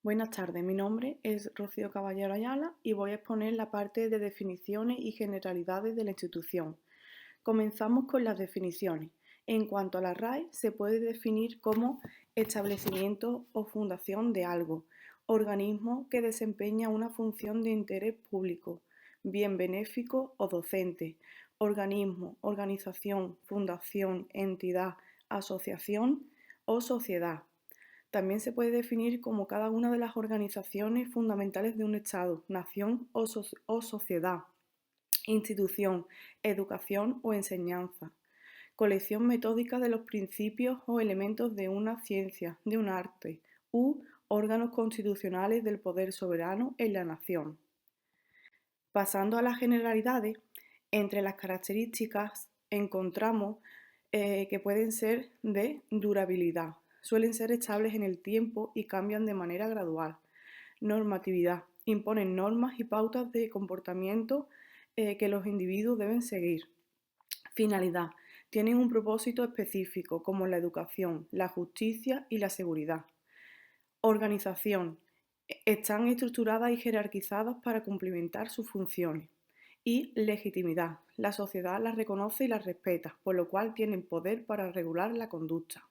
Buenas tardes, mi nombre es Rocío Caballero Ayala y voy a exponer la parte de definiciones y generalidades de la institución. Comenzamos con las definiciones. En cuanto a la RAE, se puede definir como establecimiento o fundación de algo, organismo que desempeña una función de interés público, bien benéfico o docente, organismo, organización, fundación, entidad, asociación o sociedad. También se puede definir como cada una de las organizaciones fundamentales de un Estado, nación o sociedad, institución, educación o enseñanza, colección metódica de los principios o elementos de una ciencia, de un arte, u órganos constitucionales del poder soberano en la nación. Pasando a las generalidades, entre las características encontramos que pueden ser de durabilidad, suelen ser estables en el tiempo y cambian de manera gradual. Normatividad, imponen normas y pautas de comportamiento que los individuos deben seguir. Finalidad, tienen un propósito específico como la educación, la justicia y la seguridad. Organización, están estructuradas y jerarquizadas para cumplimentar sus funciones. Y legitimidad, la sociedad las reconoce y las respeta, por lo cual tienen poder para regular la conducta.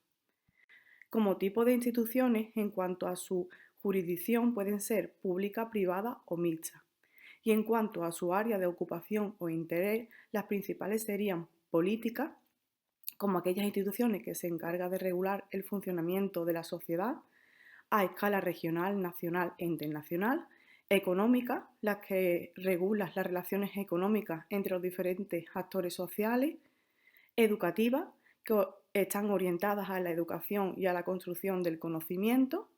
Como tipo de instituciones, en cuanto a su jurisdicción, pueden ser pública, privada o mixta. Y en cuanto a su área de ocupación o interés, las principales serían política, como aquellas instituciones que se encargan de regular el funcionamiento de la sociedad a escala regional, nacional e internacional, económica, las que regulan las relaciones económicas entre los diferentes actores sociales, educativa, que están orientadas a la educación y a la construcción del conocimiento,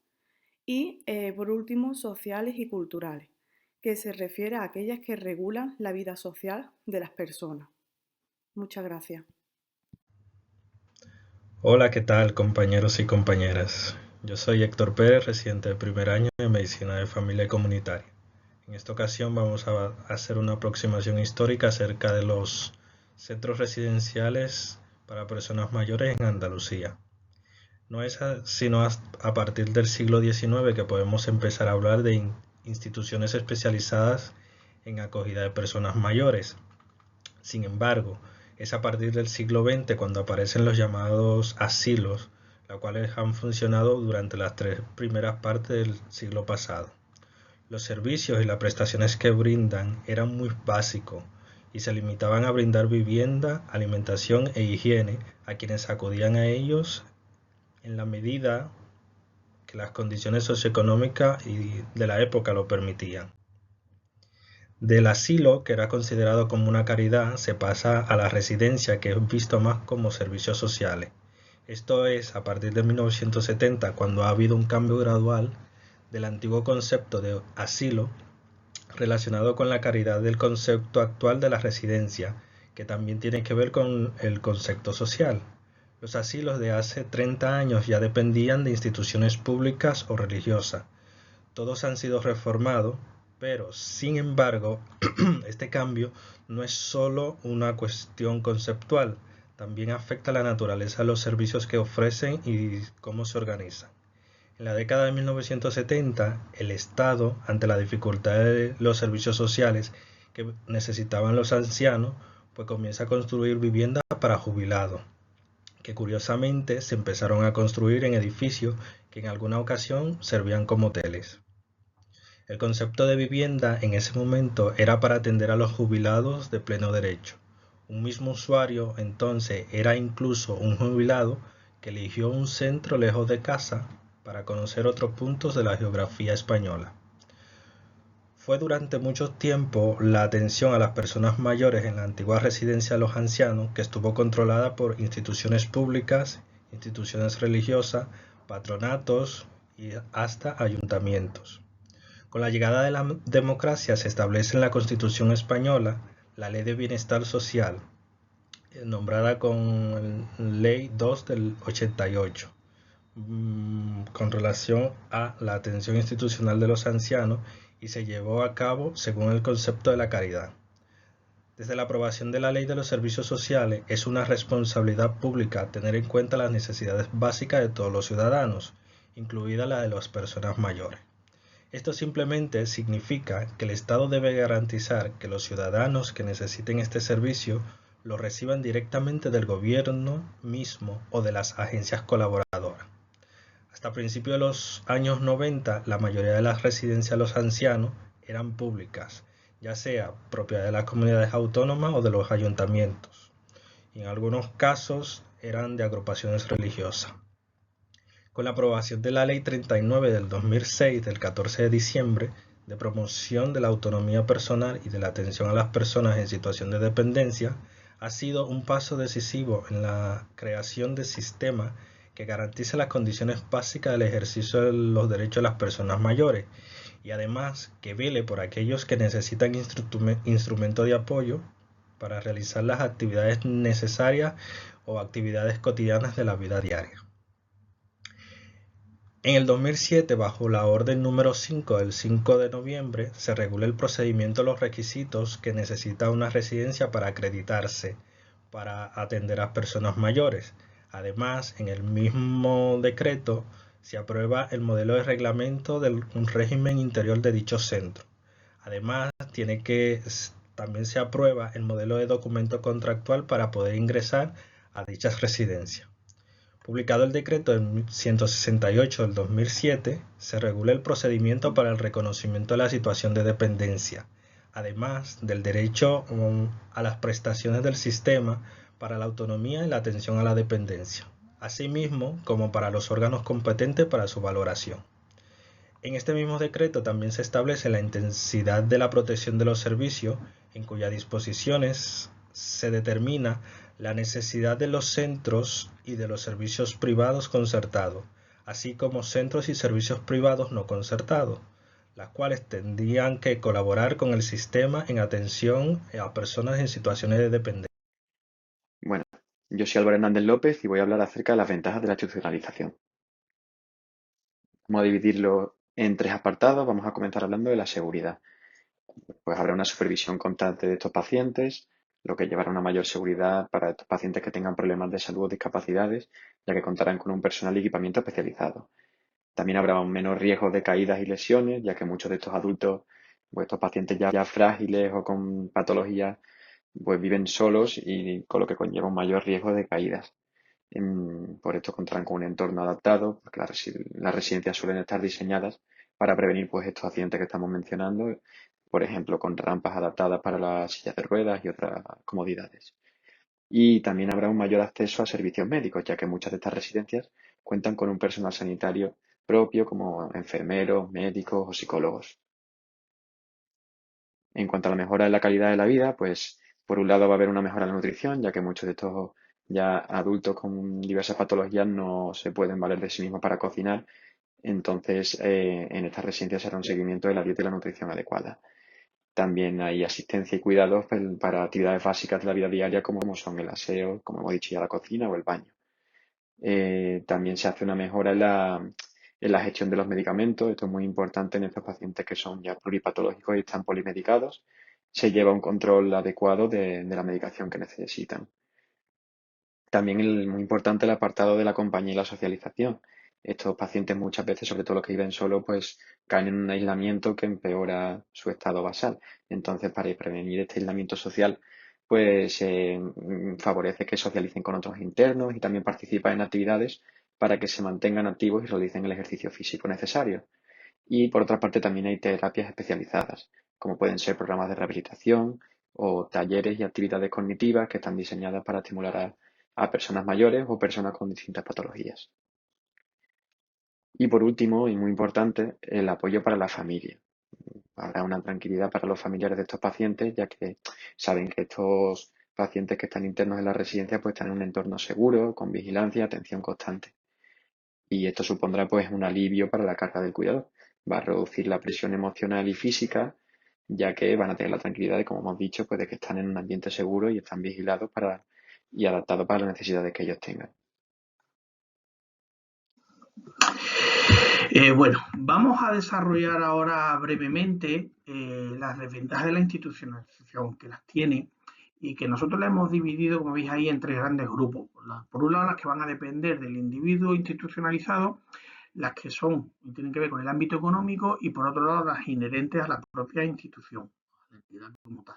y por último, sociales y culturales, que se refiere a aquellas que regulan la vida social de las personas. Muchas gracias. Hola, ¿qué tal, compañeros y compañeras? Yo soy Héctor Pérez, residente de primer año de Medicina de Familia y Comunitaria. En esta ocasión vamos a hacer una aproximación histórica acerca de los centros residenciales para personas mayores en Andalucía. No es sino a partir del siglo XIX que podemos empezar a hablar de instituciones especializadas en acogida de personas mayores. Sin embargo, es a partir del siglo XX cuando aparecen los llamados asilos, los cuales han funcionado durante las tres primeras partes del siglo pasado. Los servicios y las prestaciones que brindan eran muy básicos y se limitaban a brindar vivienda, alimentación e higiene a quienes acudían a ellos en la medida que las condiciones socioeconómicas y de la época lo permitían. Del asilo, que era considerado como una caridad, se pasa a la residencia, que es visto más como servicios sociales. Esto es a partir de 1970, cuando ha habido un cambio gradual del antiguo concepto de asilo relacionado con la caridad del concepto actual de la residencia, que también tiene que ver con el concepto social. Los asilos de hace 30 años ya dependían de instituciones públicas o religiosas. Todos han sido reformados, pero sin embargo, este cambio no es solo una cuestión conceptual, también afecta la naturaleza de los servicios que ofrecen y cómo se organizan. En la década de 1970, el Estado, ante la dificultad de los servicios sociales que necesitaban los ancianos, pues comienza a construir viviendas para jubilados, que curiosamente se empezaron a construir en edificios que en alguna ocasión servían como hoteles. El concepto de vivienda en ese momento era para atender a los jubilados de pleno derecho. Un mismo usuario entonces era incluso un jubilado que eligió un centro lejos de casa para conocer otros puntos de la geografía española. Fue durante mucho tiempo la atención a las personas mayores en la antigua residencia de los ancianos, que estuvo controlada por instituciones públicas, instituciones religiosas, patronatos y hasta ayuntamientos. Con la llegada de la democracia se establece en la Constitución española la Ley de Bienestar Social, nombrada con Ley 2 del 88, con relación a la atención institucional de los ancianos, y se llevó a cabo según el concepto de la caridad. Desde la aprobación de la Ley de los Servicios Sociales, es una responsabilidad pública tener en cuenta las necesidades básicas de todos los ciudadanos, incluida la de las personas mayores. Esto simplemente significa que el Estado debe garantizar que los ciudadanos que necesiten este servicio lo reciban directamente del gobierno mismo o de las agencias colaboradoras. Hasta principios de los años 90, la mayoría de las residencias de los ancianos eran públicas, ya sea propiedad de las comunidades autónomas o de los ayuntamientos, y en algunos casos eran de agrupaciones religiosas. Con la aprobación de la Ley 39 del 2006 del 14 de diciembre de promoción de la autonomía personal y de la atención a las personas en situación de dependencia, ha sido un paso decisivo en la creación de sistemas que garantice las condiciones básicas del ejercicio de los derechos de las personas mayores y además que vele por aquellos que necesitan instrumentos de apoyo para realizar las actividades necesarias o actividades cotidianas de la vida diaria. En el 2007, bajo la Orden número 5 del 5 de noviembre, se regula el procedimiento de los requisitos que necesita una residencia para acreditarse para atender a personas mayores. Además, en el mismo decreto se aprueba el modelo de reglamento de un régimen interior de dicho centro. Además, también se aprueba el modelo de documento contractual para poder ingresar a dichas residencias. Publicado el decreto 168 del 2007, se regula el procedimiento para el reconocimiento de la situación de dependencia, además del derecho a las prestaciones del sistema para la autonomía y la atención a la dependencia, asimismo como para los órganos competentes para su valoración. En este mismo decreto también se establece la intensidad de la protección de los servicios, en cuyas disposiciones se determina la necesidad de los centros y de los servicios privados concertados, así como centros y servicios privados no concertados, las cuales tendrían que colaborar con el sistema en atención a personas en situaciones de dependencia. Bueno, yo soy Álvaro Hernández López y voy a hablar acerca de las ventajas de la institucionalización. Vamos a dividirlo en tres apartados. Vamos a comenzar hablando de la seguridad. Pues habrá una supervisión constante de estos pacientes, lo que llevará a una mayor seguridad para estos pacientes que tengan problemas de salud o discapacidades, ya que contarán con un personal y equipamiento especializado. También habrá un menor riesgo de caídas y lesiones, ya que muchos de estos adultos, pues estos pacientes ya frágiles o con patologías, pues viven solos y con lo que conlleva un mayor riesgo de caídas. Por esto contarán con un entorno adaptado, porque las residencias suelen estar diseñadas para prevenir pues estos accidentes que estamos mencionando, por ejemplo, con rampas adaptadas para las sillas de ruedas y otras comodidades. Y también habrá un mayor acceso a servicios médicos, ya que muchas de estas residencias cuentan con un personal sanitario propio, como enfermeros, médicos o psicólogos. En cuanto a la mejora de la calidad de la vida, pues por un lado va a haber una mejora en la nutrición, ya que muchos de estos ya adultos con diversas patologías no se pueden valer de sí mismos para cocinar. Entonces, en estas residencias será un seguimiento de la dieta y la nutrición adecuada. También hay asistencia y cuidados para actividades básicas de la vida diaria, como son el aseo, como hemos dicho ya, la cocina o el baño. También se hace una mejora en la gestión de los medicamentos. Esto es muy importante en estos pacientes que son ya pluripatológicos y están polimedicados. Se lleva un control adecuado de la medicación que necesitan. También es muy importante el apartado de la compañía y la socialización. Estos pacientes muchas veces, sobre todo los que viven solos, pues caen en un aislamiento que empeora su estado basal. Entonces, para prevenir este aislamiento social, pues favorece que socialicen con otros internos y también participan en actividades para que se mantengan activos y realicen el ejercicio físico necesario. Y por otra parte, también hay terapias especializadas, como pueden ser programas de rehabilitación o talleres y actividades cognitivas que están diseñadas para estimular a personas mayores o personas con distintas patologías. Y por último, y muy importante, el apoyo para la familia. Habrá una tranquilidad para los familiares de estos pacientes, ya que saben que estos pacientes que están internos en la residencia pues están en un entorno seguro, con vigilancia y atención constante. Y esto supondrá pues un alivio para la carga del cuidador. Va a reducir la presión emocional y física, ya que van a tener la tranquilidad de, como hemos dicho, pues de que están en un ambiente seguro y están vigilados y adaptados para las necesidades que ellos tengan. Bueno, vamos a desarrollar ahora brevemente las desventajas de la institucionalización, que las tiene y que nosotros las hemos dividido, como veis ahí, en tres grandes grupos. Por un lado, las que van a depender del individuo institucionalizado, las que tienen que ver con el ámbito económico y por otro lado las inherentes a la propia institución, a la entidad como tal.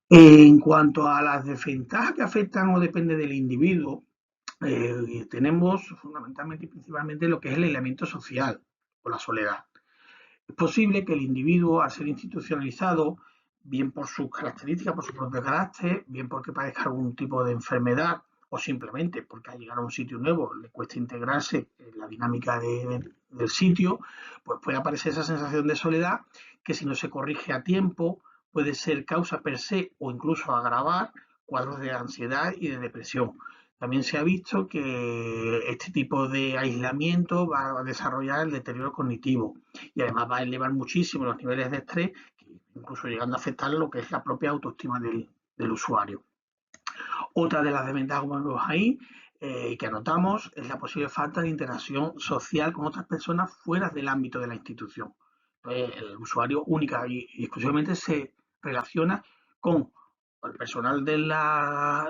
En cuanto a las desventajas que afectan o depende del individuo, tenemos fundamentalmente y principalmente lo que es el aislamiento social o la soledad. Es posible que el individuo, al ser institucionalizado, bien por sus características, por su propio carácter, bien porque padezca algún tipo de enfermedad o simplemente porque al llegar a un sitio nuevo le cuesta integrarse en la dinámica del sitio, pues puede aparecer esa sensación de soledad que si no se corrige a tiempo puede ser causa per se o incluso agravar cuadros de ansiedad y de depresión. También se ha visto que este tipo de aislamiento va a desarrollar el deterioro cognitivo y además va a elevar muchísimo los niveles de estrés, incluso llegando a afectar lo que es la propia autoestima del usuario. Otra de las desventajas, como vemos ahí, que anotamos, es la posible falta de interacción social con otras personas fuera del ámbito de la institución. El usuario única y exclusivamente se relaciona con el personal de la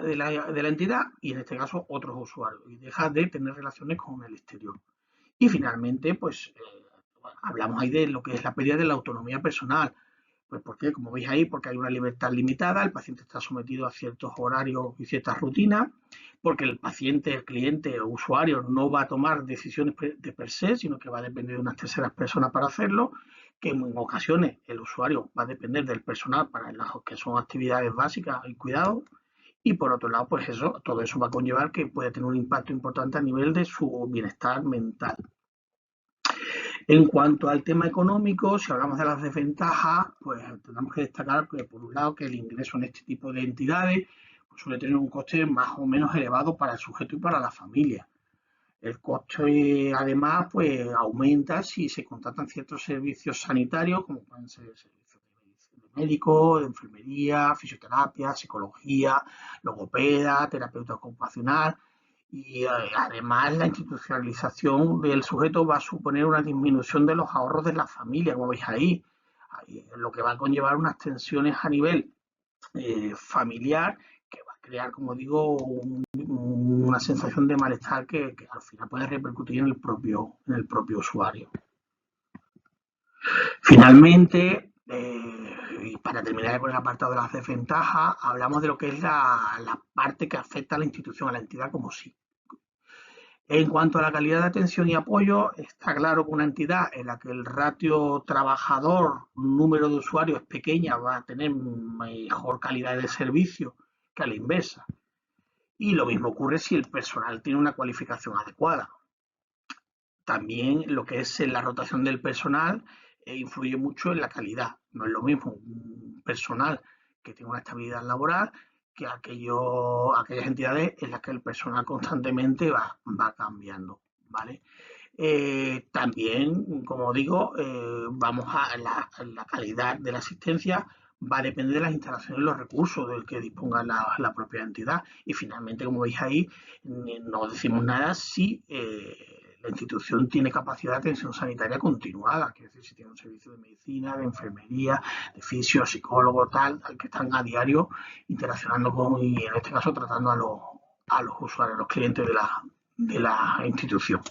entidad y en este caso otros usuarios y deja de tener relaciones con el exterior. Y finalmente, pues hablamos ahí de lo que es la pérdida de la autonomía personal. Pues ¿por qué? Como veis ahí, porque hay una libertad limitada, el paciente está sometido a ciertos horarios y ciertas rutinas, porque el paciente, el cliente o usuario no va a tomar decisiones de per se, sino que va a depender de unas terceras personas para hacerlo, que en ocasiones el usuario va a depender del personal para las que son actividades básicas y cuidados, y por otro lado, pues eso, todo eso va a conllevar que puede tener un impacto importante a nivel de su bienestar mental. En cuanto al tema económico, si hablamos de las desventajas, pues tenemos que destacar que por un lado que el ingreso en este tipo de entidades pues, suele tener un coste más o menos elevado para el sujeto y para la familia. El coste además pues aumenta si se contratan ciertos servicios sanitarios, como pueden ser servicios de médico, de enfermería, fisioterapia, psicología, logopeda, terapeuta ocupacional, y además la institucionalización del sujeto va a suponer una disminución de los ahorros de la familia, como veis ahí, lo que va a conllevar unas tensiones a nivel familiar que va a crear, como digo, una sensación de malestar que al final puede repercutir en el propio usuario. Finalmente, y para terminar con el apartado de las desventajas, hablamos de lo que es la parte que afecta a la institución, a la entidad como sí. En cuanto a la calidad de atención y apoyo, está claro que una entidad en la que el ratio trabajador, número de usuarios es pequeña, va a tener mejor calidad de servicio que a la inversa. Y lo mismo ocurre si el personal tiene una cualificación adecuada. También lo que es la rotación del personal influye mucho en la calidad. No es lo mismo un personal que tiene una estabilidad laboral que aquellas entidades en las que el personal constantemente va cambiando, ¿vale? También, como digo, vamos a la calidad de la asistencia va a depender de las instalaciones y los recursos del que disponga la propia entidad. Y finalmente, como veis ahí, no decimos nada si la institución tiene capacidad de atención sanitaria continuada, es decir, si tiene un servicio de medicina, de enfermería, de fisio, psicólogo, tal, que están a diario interaccionando con, y en este caso tratando a los usuarios, a los clientes de la institución.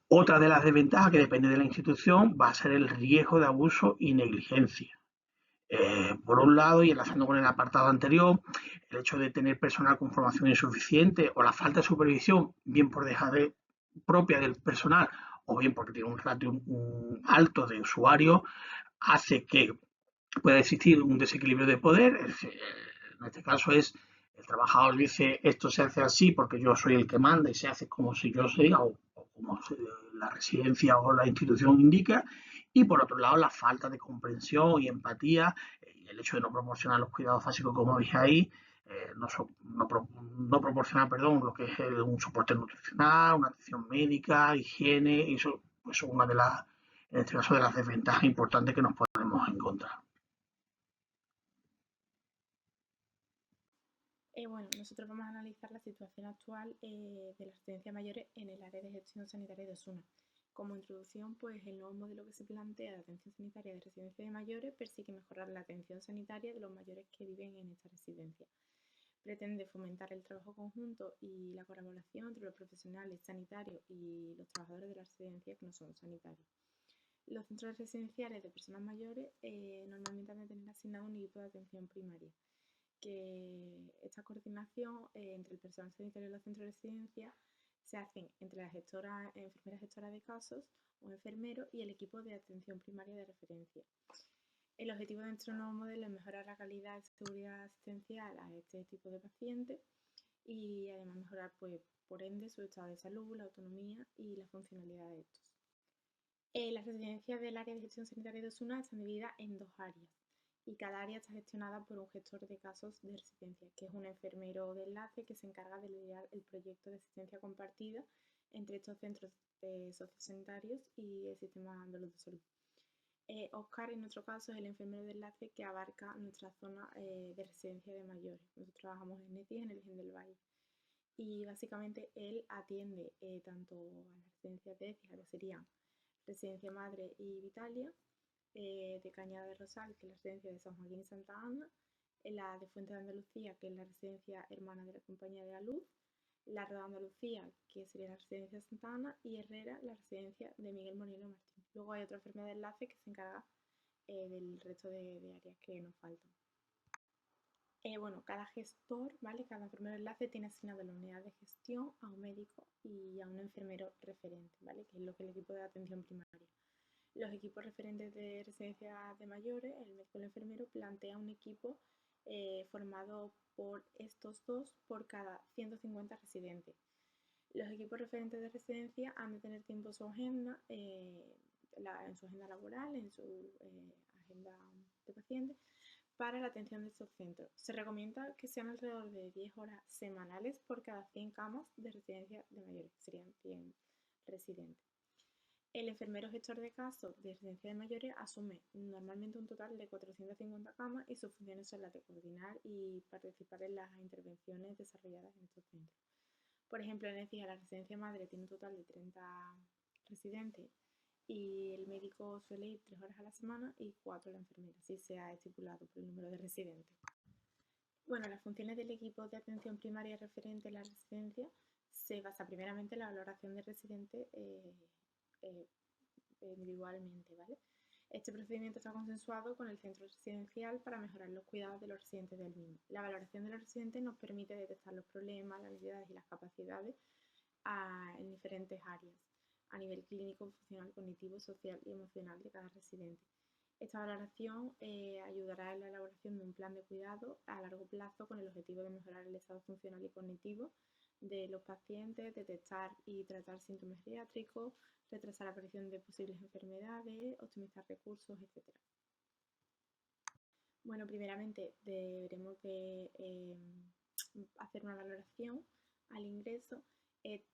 Otra de las desventajas que depende de la institución va a ser el riesgo de abuso y negligencia. Por un lado, y enlazando con el apartado anterior, el hecho de tener personal con formación insuficiente o la falta de supervisión, bien por dejadez propia del personal o bien porque tiene un ratio alto de usuarios, hace que pueda existir un desequilibrio de poder. En este caso es el trabajador dice esto se hace así porque yo soy el que manda y se hace como si yo soy o como la residencia o la institución indica. Y por otro lado, la falta de comprensión y empatía y el hecho de no proporcionar los cuidados básicos, como dije ahí, no proporcionar, perdón, lo que es un soporte nutricional, una atención médica, higiene, y eso pues, es una de las, en este caso, de las desventajas importantes que nos podemos encontrar. Bueno, nosotros vamos a analizar la situación actual de las residencias mayores en el área de gestión sanitaria de Osuna. Como introducción, pues el nuevo modelo que se plantea de atención sanitaria de residencias de mayores persigue mejorar la atención sanitaria de los mayores que viven en esta residencia. Pretende fomentar el trabajo conjunto y la colaboración entre los profesionales sanitarios y los trabajadores de la residencia que no son sanitarios. Los centros residenciales de personas mayores normalmente han de tener asignado un equipo de atención primaria, que esta coordinación entre el personal sanitario y los centros de residencia se hacen entre la enfermera gestora de casos o enfermero y el equipo de atención primaria de referencia. El objetivo de nuestro nuevo modelo es mejorar la calidad y seguridad asistencial a este tipo de pacientes y además mejorar, pues, por ende, su estado de salud, la autonomía y la funcionalidad de estos. Las residencias del área de gestión sanitaria de Osuna están divididas en 2 áreas y cada área está gestionada por un gestor de casos de residencia, que es un enfermero de enlace que se encarga de liderar el proyecto de asistencia compartida entre estos centros sociosanitarios y el sistema andaluz de salud. Oscar, en nuestro caso, es el enfermero de enlace que abarca nuestra zona de residencia de mayores. Nosotros trabajamos en ETI, en el Virgen del Valle. Y básicamente él atiende tanto a las residencias de ETI, que serían Residencia Madre y Vitalia, de Cañada de Rosal, que es la residencia de San Joaquín y Santa Ana, la de Fuente de Andalucía, que es la residencia hermana de la Compañía de la Luz, la Roda Andalucía, que sería la residencia de Santa Ana, y Herrera, la residencia de Miguel Moreno Martín. Luego hay otra enfermera de enlace que se encarga del resto de áreas que nos faltan. Bueno, cada gestor, ¿vale? Cada enfermero de enlace tiene asignado la unidad de gestión a un médico y a un enfermero referente, ¿vale? Que es lo que es el equipo de atención primaria. Los equipos referentes de residencias de mayores, el médico y el enfermero, plantea un equipo formado por estos dos por cada 150 residentes. Los equipos referentes de residencia han de tener tiempo en su agenda, en su agenda laboral, en su agenda de pacientes, para la atención de estos centros. Se recomienda que sean alrededor de 10 horas semanales por cada 100 camas de residencia de mayores, que serían 100 residentes. El enfermero gestor de casos de residencia de mayores asume normalmente un total de 450 camas y sus funciones son las de coordinar y participar en las intervenciones desarrolladas en estos centros. Por ejemplo, en ECIA la residencia madre tiene un total de 30 residentes y el médico suele ir 3 horas a la semana y 4 la enfermera, si se ha estipulado por el número de residentes. Bueno, las funciones del equipo de atención primaria referente a la residencia se basa primeramente en la valoración del residente individualmente, ¿vale? Este procedimiento está consensuado con el centro residencial para mejorar los cuidados de los residentes del mismo. La valoración de los residentes nos permite detectar los problemas, las necesidades y las capacidades en diferentes áreas, a nivel clínico, funcional, cognitivo, social y emocional de cada residente. Esta valoración ayudará en la elaboración de un plan de cuidado a largo plazo con el objetivo de mejorar el estado funcional y cognitivo de los pacientes, detectar y tratar síntomas geriátricos, retrasar la aparición de posibles enfermedades, optimizar recursos, etc. Bueno, primeramente deberemos de hacer una valoración al ingreso.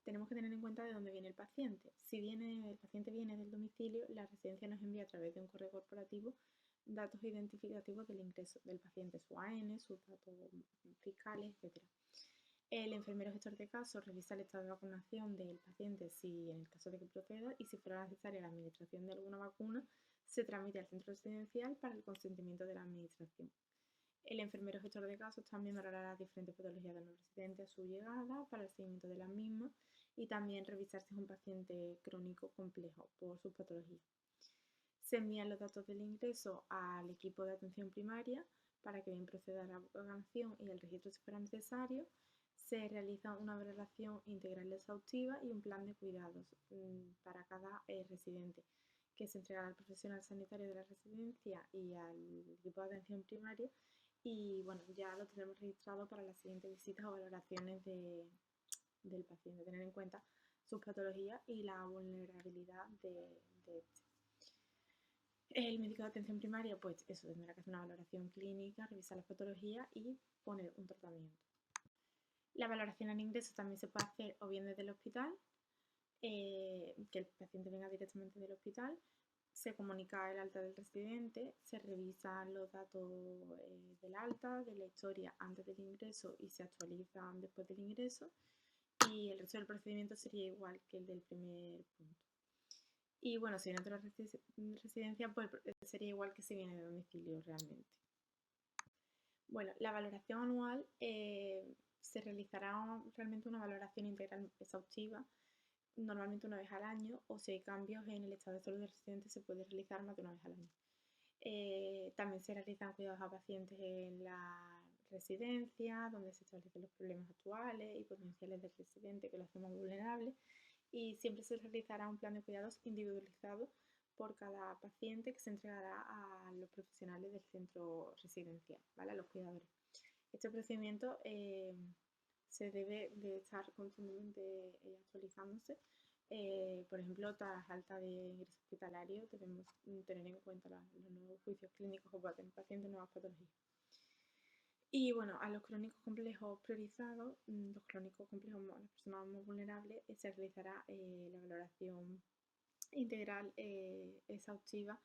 Tenemos que tener en cuenta de dónde viene el paciente. Si el paciente viene del domicilio, la residencia nos envía a través de un correo corporativo datos identificativos del ingreso del paciente, su AN, sus datos fiscales, etc. El enfermero gestor de casos revisa el estado de vacunación del paciente si en el caso de que proceda y si fuera necesaria la administración de alguna vacuna, se tramite al centro residencial para el consentimiento de la administración. El enfermero gestor de casos también valorará las diferentes patologías de los residentes a su llegada para el seguimiento de las mismas y también revisar si es un paciente crónico complejo por sus patologías. Se envían los datos del ingreso al equipo de atención primaria para que bien proceda a la programación y el registro si fuera necesario. Se realiza una valoración integral exhaustiva y un plan de cuidados para cada residente, que se entrega al profesional sanitario de la residencia y al equipo de atención primaria y bueno, ya lo tenemos registrado para las siguientes visitas o valoraciones del paciente, tener en cuenta sus patologías y la vulnerabilidad de este. El médico de atención primaria, pues eso, tendrá que hacer una valoración clínica, revisar las patologías y poner un tratamiento. La valoración al ingreso también se puede hacer o bien desde el hospital, que el paciente venga directamente del hospital, se comunica el alta del residente, se revisan los datos del alta, de la historia antes del ingreso y se actualizan después del ingreso y el resto del procedimiento sería igual que el del primer punto. Y bueno, si viene de la residencia, pues sería igual que si viene de domicilio realmente. Bueno, la valoración anual se realizará realmente una valoración integral exhaustiva, normalmente una vez al año, o si hay cambios en el estado de salud del residente se puede realizar más de una vez al año. También se realizan cuidados a pacientes en la residencia, donde se establecen los problemas actuales y potenciales del residente que lo hacen más vulnerable, y siempre se realizará un plan de cuidados individualizado por cada paciente que se entregará a los profesionales del centro residencial, ¿vale? A los cuidadores. Este procedimiento se debe de estar continuamente actualizándose. Por ejemplo, tras alta de ingreso hospitalario debemos tener en cuenta los nuevos juicios clínicos que pueden tener pacientes, nuevas patologías. Y bueno, a los crónicos complejos priorizados, los crónicos complejos, las personas más vulnerables, se realizará la valoración integral exhaustiva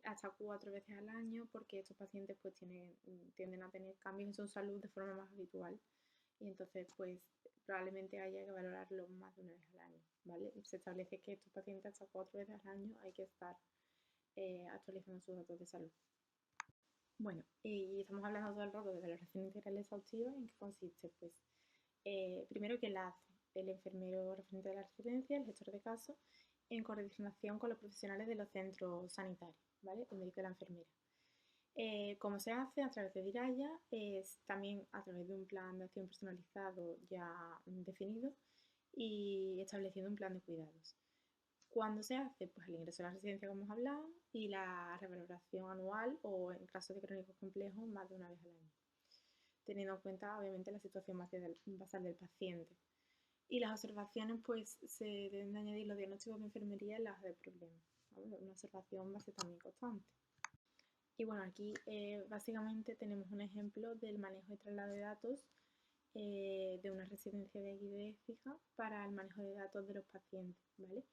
hasta 4 veces al año, porque estos pacientes pues tienden a tener cambios en su salud de forma más habitual y entonces pues probablemente haya que valorarlo más de una vez al año, ¿vale? Se establece que estos pacientes hasta 4 veces al año hay que estar actualizando sus datos de salud. Bueno, y estamos hablando todo el rato de valoración integral exhaustiva. ¿En qué consiste? Pues primero que la hace el enfermero referente de la residencia, el gestor de caso, en coordinación con los profesionales de los centros sanitarios, ¿vale? El médico y la enfermera. ¿Cómo se hace? A través de Diraya, también a través de un plan de acción personalizado ya definido y estableciendo un plan de cuidados. ¿Cuándo se hace? Pues el ingreso a la residencia, como hemos hablado, y la revaloración anual o en caso de crónicos complejos más de una vez al año, teniendo en cuenta obviamente la situación basal del paciente. Y las observaciones, pues se deben añadir los diagnósticos de enfermería en las de problemas, ¿vale? Una observación va a ser también constante. Y bueno, aquí básicamente tenemos un ejemplo del manejo y traslado de datos de una residencia de equidad fija para el manejo de datos de los pacientes, ¿vale?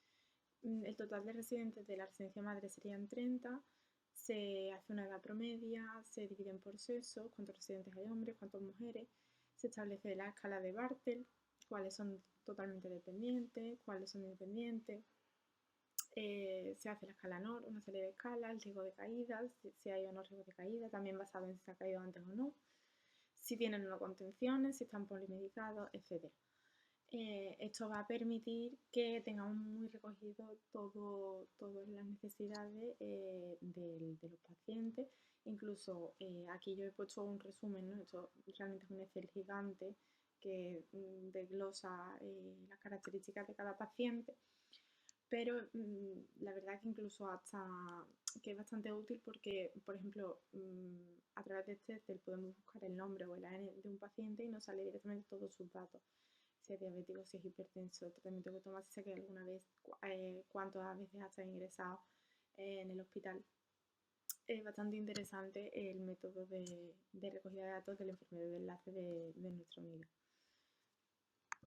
El total de residentes de la residencia madre serían 30, se hace una edad promedia, se dividen por sexo, cuántos residentes hay hombres, cuántas mujeres, se establece la escala de Bartel, cuáles son totalmente dependientes, cuáles son independientes, se hace la escala NOR, una serie de escalas, el riesgo de caídas, si hay o no riesgo de caída, también basado en si se ha caído antes o no, si tienen o no contenciones, si están polimedicados, etc. Esto va a permitir que tengamos muy recogido todas las necesidades de los pacientes. Incluso aquí yo he puesto un resumen, ¿no? Esto realmente es un Excel gigante que desglosa las características de cada paciente, pero la verdad que incluso hasta que es bastante útil porque, por ejemplo, a través de este Excel podemos buscar el nombre o el ADN de un paciente y nos sale directamente todos sus datos. Si es diabético, si es hipertenso, el tratamiento que toma, si se queda alguna vez, cuántas veces ha estado ingresado en el hospital. Es bastante interesante el método de recogida de datos del enfermero de enlace de nuestro amigo.